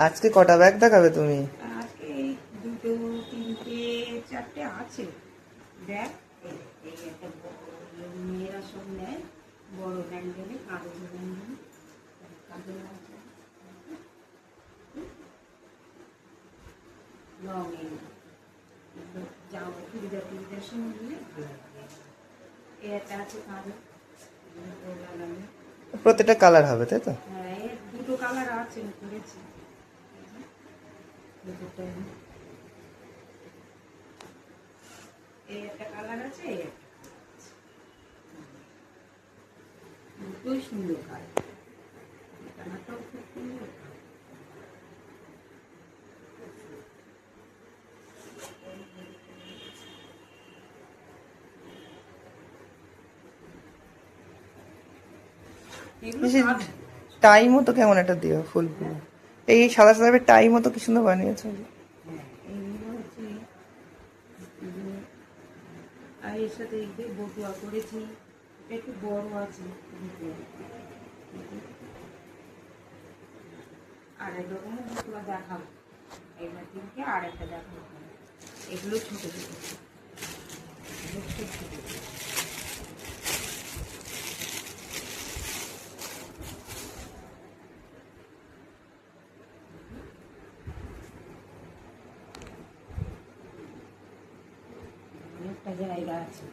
আজকে কটা ব্যাগ দেখাবে তুমি? আজকে এই দুটো তিনটে চারটে আছে ব্যাগ। এই একটা মেয়েরা সব নেয় বড় ব্যান্ডেলে, কাগজের ব্যান্ডেলে, কাগজের রঙ জামা চুড়িদার টুড়িদার সঙ্গে নিলে ভালো লাগে। এই একটা আছে কাগজ, প্রত্যেকটা কালার হবে তাই তো? হ্যাঁ এর দুটো কালার আছে, করেছি এই একটা কালার আছে, এই একটা দুটোই সুন্দর কালার, কালারটাও খুব সুন্দর। টাই মতো কেমন একটা দিও ফুলগুলো, এই সাদা সাদা টাই মতো কি সুন্দর বানিয়েছো। আর এর সাথে বটুয়া করেছি, একটু বড় আছে, আর এক রকমের বটুয়া দেখাবো, এইবার দিনকে আর একটা দেখাবো। এগুলো ছোট ছোট অনেকটা জায়গা আছে।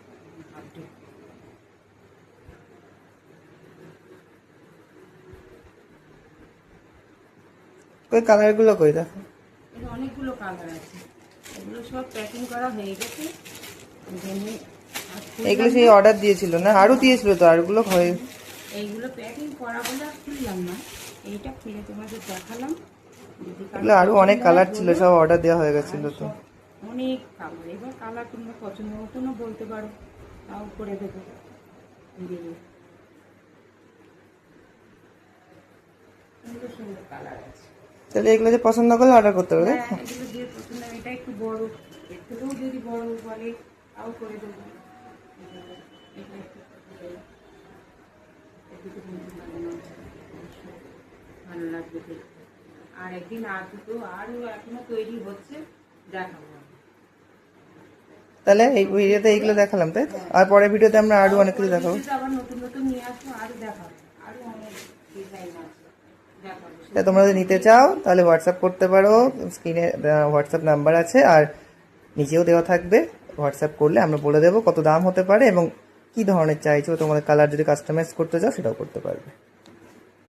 কই কালার গুলো কই দেখো? অনেকগুলো কালার আছে, এগুলো সব প্যাকিং করা হয়ে গেছে। এগুলো সেই অর্ডার দিয়েছিল না, আরো দিয়েছিল তো, আরগুলো হয়। এইগুলো প্যাকিং করা বলে আর খুললাম না, এইটা খুলে তোমাদের দেখালাম। এগুলো আরো অনেক কালার ছিল, সব অর্ডার দেওয়া হয়ে গেছিল তো। অনেক কালার, এবার কালার তোমরা পছন্দ মতনও বলতে পারো, তাও করে দেবো। সুন্দর সুন্দর কালার আছে, তাহলে এগুলো যে পছন্দ করলে অর্ডার করতে হবে। এগুলো যে পছন্দ, এটা একটু বড়, এর থেকেও যদি বড় বলে তাও করে দেবো। ভালো লাগবে দেখতে। আর একদিন আর দুটো আরো এখনো তৈরি হচ্ছে, দেখাবো। তাহলে এই ভিডিওতে এইগুলো দেখালাম তাই তো, আর পরের ভিডিওতে আমরা আরো অনেক কিছু দেখাবো। আবার নতুন নতুন নিয়ে আসবো, আরো দেখাবো, আরো অনেক ডিজাইন আছে দেখাবো। তা তোমরা যদি নিতে চাও তাহলে হোয়াটসঅ্যাপ করতে পারো, স্ক্রিনে হোয়াটসঅ্যাপ নাম্বার আছে আর নিচেও দেওয়া থাকবে। হোয়াটসঅ্যাপ করলে আমরা বলে দেবো কত দাম হতে পারে এবং কি ধরনের চাইছো, তোমাদের কালার যদি কাস্টমাইজ করতে চাও সেটাও করতে পারবে।